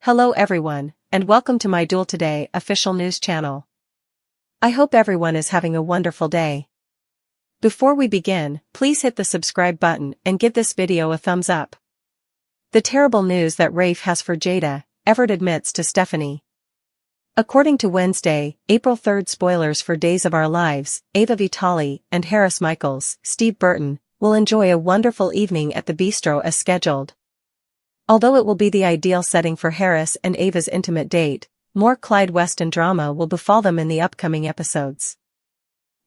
Hello everyone, and welcome to my Duel Today official news channel. I hope everyone is having a wonderful day. Before we begin, please hit the subscribe button and give this video a thumbs up. The terrible news that Rafe has for Jada, Everett admits to Stephanie. According to Wednesday, April 3rd spoilers for Days of Our Lives, Ava Vitale and Harris Michaels, Steve Burton, will enjoy a wonderful evening at the bistro as scheduled. Although it will be the ideal setting for Harris and Ava's intimate date, more Clyde Weston drama will befall them in the upcoming episodes.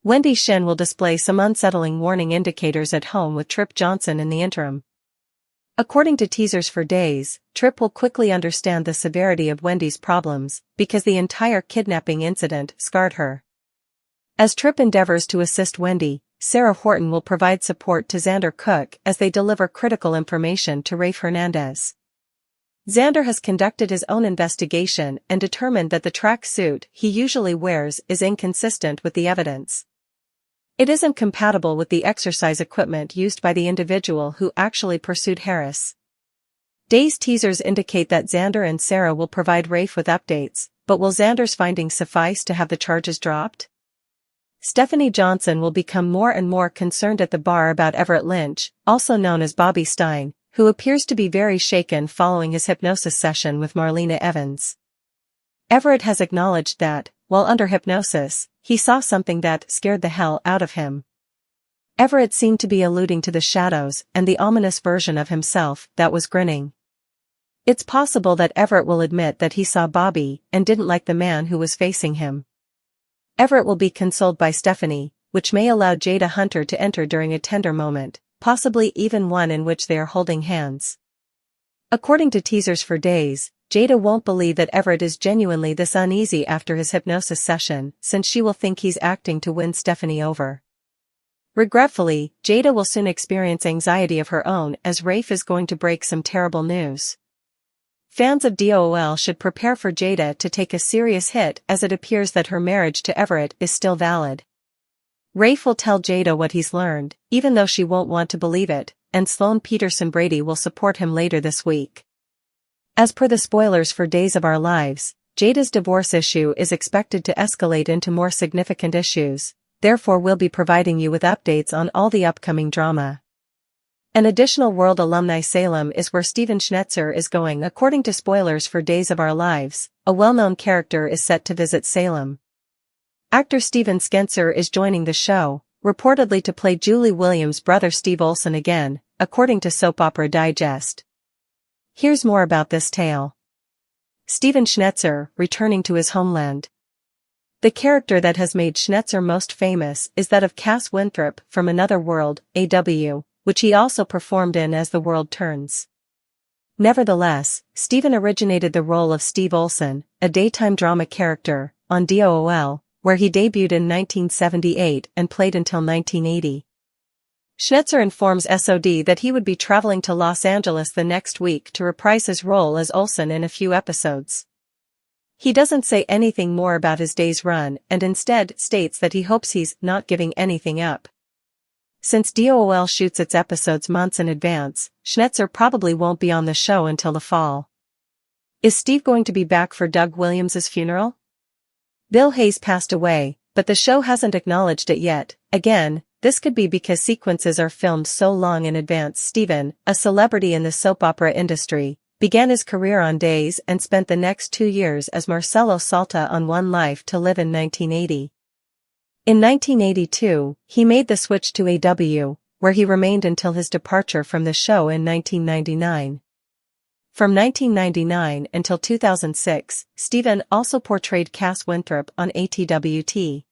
Wendy Shin will display some unsettling warning indicators at home with Trip Johnson in the interim. According to teasers for Days, Trip will quickly understand the severity of Wendy's problems because the entire kidnapping incident scarred her. As Trip endeavors to assist Wendy, Sarah Horton will provide support to Xander Cook as they deliver critical information to Rafe Hernandez. Xander has conducted his own investigation and determined that the track suit he usually wears is inconsistent with the evidence. It isn't compatible with the exercise equipment used by the individual who actually pursued Harris. Days teasers indicate that Xander and Sarah will provide Rafe with updates, but will Xander's findings suffice to have the charges dropped? Stephanie Johnson will become more and more concerned at the bar about Everett Lynch, also known as Bobby Stein, who appears to be very shaken following his hypnosis session with Marlena Evans. Everett has acknowledged that, while under hypnosis, he saw something that scared the hell out of him. Everett seemed to be alluding to the shadows and the ominous version of himself that was grinning. It's possible that Everett will admit that he saw Bobby and didn't like the man who was facing him. Everett will be consoled by Stephanie, which may allow Jada Hunter to enter during a tender moment, possibly even one in which they are holding hands. According to teasers for Days, Jada won't believe that Everett is genuinely this uneasy after his hypnosis session, since she will think he's acting to win Stephanie over. Regretfully, Jada will soon experience anxiety of her own as Rafe is going to break some terrible news. Fans of DOOL should prepare for Jada to take a serious hit as it appears that her marriage to Everett is still valid. Rafe will tell Jada what he's learned, even though she won't want to believe it, and Sloane Peterson Brady will support him later this week. As per the spoilers for Days of Our Lives, Jada's divorce issue is expected to escalate into more significant issues, therefore we'll be providing you with updates on all the upcoming drama. An additional World alumni Salem is where Steven Schnetzer is going. According to spoilers for Days of Our Lives, a well-known character is set to visit Salem. Actor Steven Schnetzer is joining the show, reportedly to play Julie Williams' brother Steve Olsen again, according to Soap Opera Digest. Here's more about this tale. Steven Schnetzer, returning to his homeland. The character that has made Schnetzer most famous is that of Cass Winthrop from Another World, AW, which he also performed in As the World Turns. Nevertheless, Steven originated the role of Steve Olsen, a daytime drama character, on DOOL, where he debuted in 1978 and played until 1980. Schnetzer informs SOD that he would be traveling to Los Angeles the next week to reprise his role as Olsen in a few episodes. He doesn't say anything more about his day's run and instead states that he hopes he's not giving anything up. Since DOOL shoots its episodes months in advance, Schnetzer probably won't be on the show until the fall. Is Steve going to be back for Doug Williams' funeral? Bill Hayes passed away, but the show hasn't acknowledged it yet. Again, this could be because sequences are filmed so long in advance. Steven, a celebrity in the soap opera industry, began his career on Days and spent the next 2 years as Marcelo Salta on One Life to Live in 1980. In 1982, he made the switch to AW, where he remained until his departure from the show in 1999. From 1999 until 2006, Steven also portrayed Cass Winthrop on ATWT.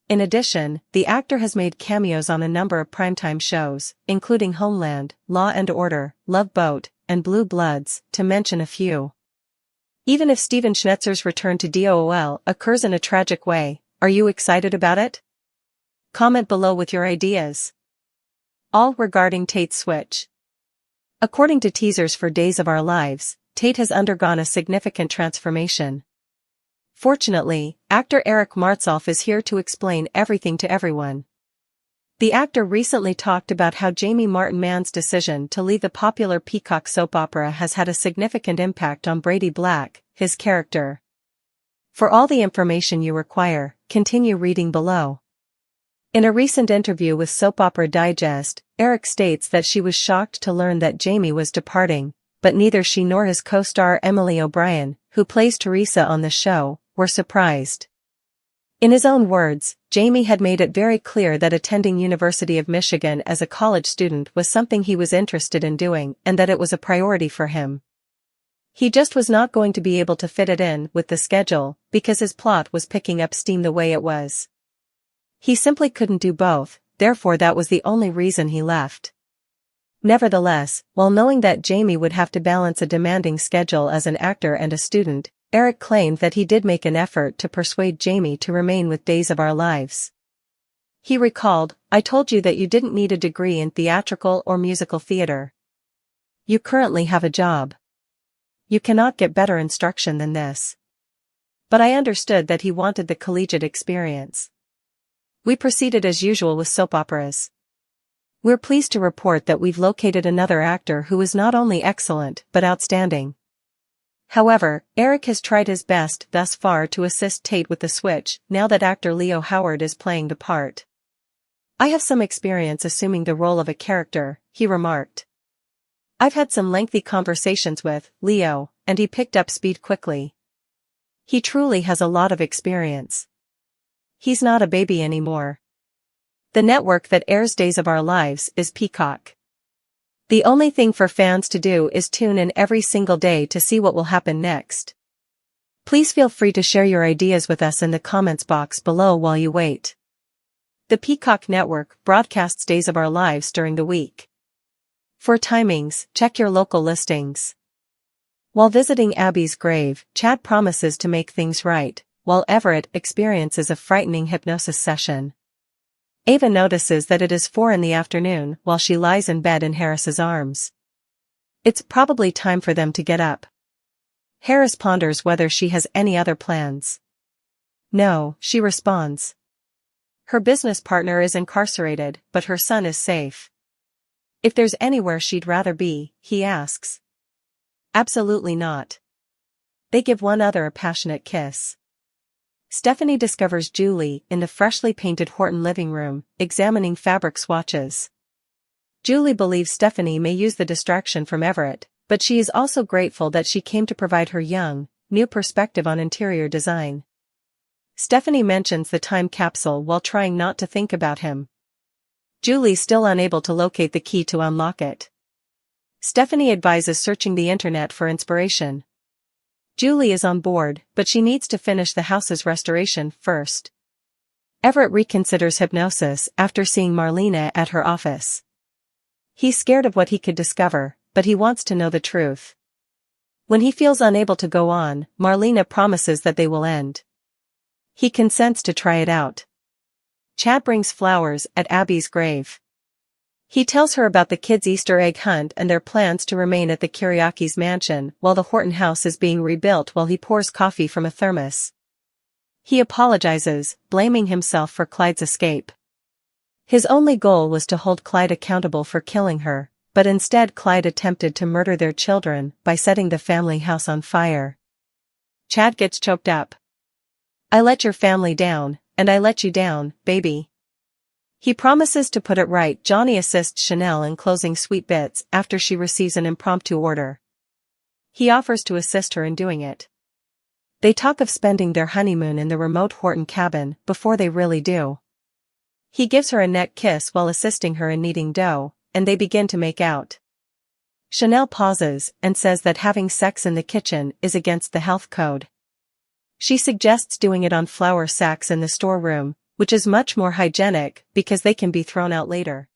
In addition, the actor has made cameos on a number of primetime shows, including Homeland, Law and Order, Love Boat, and Blue Bloods, to mention a few. Even if Steven Schnetzer's return to DOOL occurs in a tragic way, are you excited about it? Comment below with your ideas. All regarding Tate's switch. According to teasers for Days of Our Lives, Tate has undergone a significant transformation. Fortunately, actor Eric Martsolf is here to explain everything to everyone. The actor recently talked about how Jamie Martin-Mann's decision to leave the popular Peacock soap opera has had a significant impact on Brady Black, his character. For all the information you require, continue reading below. In a recent interview with Soap Opera Digest, Eric states that she was shocked to learn that Jamie was departing, but neither she nor his co-star Emily O'Brien, who plays Teresa on the show, were surprised. In his own words, Jamie had made it very clear that attending University of Michigan as a college student was something he was interested in doing and that it was a priority for him. He just was not going to be able to fit it in with the schedule because his plot was picking up steam the way it was. He simply couldn't do both, therefore that was the only reason he left. Nevertheless, while knowing that Jamie would have to balance a demanding schedule as an actor and a student, Eric claimed that he did make an effort to persuade Jamie to remain with Days of Our Lives. He recalled, "I told you that you didn't need a degree in theatrical or musical theater. You currently have a job. You cannot get better instruction than this." But I understood that he wanted the collegiate experience. We proceeded as usual with soap operas. We're pleased to report that we've located another actor who is not only excellent but outstanding. However, Eric has tried his best thus far to assist Tate with the switch, now that actor Leo Howard is playing the part. "I have some experience assuming the role of a character," he remarked. "I've had some lengthy conversations with Leo, and he picked up speed quickly. He truly has a lot of experience. He's not a baby anymore." The network that airs Days of Our Lives is Peacock. The only thing for fans to do is tune in every single day to see what will happen next. Please feel free to share your ideas with us in the comments box below while you wait. The Peacock network broadcasts Days of Our Lives during the week. For timings, check your local listings. While visiting Abby's grave, Chad promises to make things right, while Everett experiences a frightening hypnosis session. Ava notices that it is 4 in the afternoon while she lies in bed in Harris's arms. It's probably time for them to get up. Harris ponders whether she has any other plans. "No," she responds. Her business partner is incarcerated, but her son is safe. "If there's anywhere she'd rather be," he asks. "Absolutely not." They give one another a passionate kiss. Stephanie discovers Julie in the freshly painted Horton living room, examining fabric swatches. Julie believes Stephanie may use the distraction from Everett, but she is also grateful that she came to provide her new perspective on interior design. Stephanie mentions the time capsule while trying not to think about him. Julie's still unable to locate the key to unlock it. Stephanie advises searching the internet for inspiration. Julie is on board, but she needs to finish the house's restoration first. Everett reconsiders hypnosis after seeing Marlena at her office. He's scared of what he could discover, but he wants to know the truth. When he feels unable to go on, Marlena promises that they will end. He consents to try it out. Chad brings flowers at Abby's grave. He tells her about the kids' Easter egg hunt and their plans to remain at the Kiriakis mansion while the Horton house is being rebuilt while he pours coffee from a thermos. He apologizes, blaming himself for Clyde's escape. His only goal was to hold Clyde accountable for killing her, but instead Clyde attempted to murder their children by setting the family house on fire. Chad gets choked up. "I let your family down, and I let you down, baby." He promises to put it right. Johnny assists Chanel in closing Sweet Bits after she receives an impromptu order. He offers to assist her in doing it. They talk of spending their honeymoon in the remote Horton cabin before they really do. He gives her a neck kiss while assisting her in kneading dough, and they begin to make out. Chanel pauses and says that having sex in the kitchen is against the health code. She suggests doing it on flour sacks in the storeroom, which is much more hygienic because they can be thrown out later.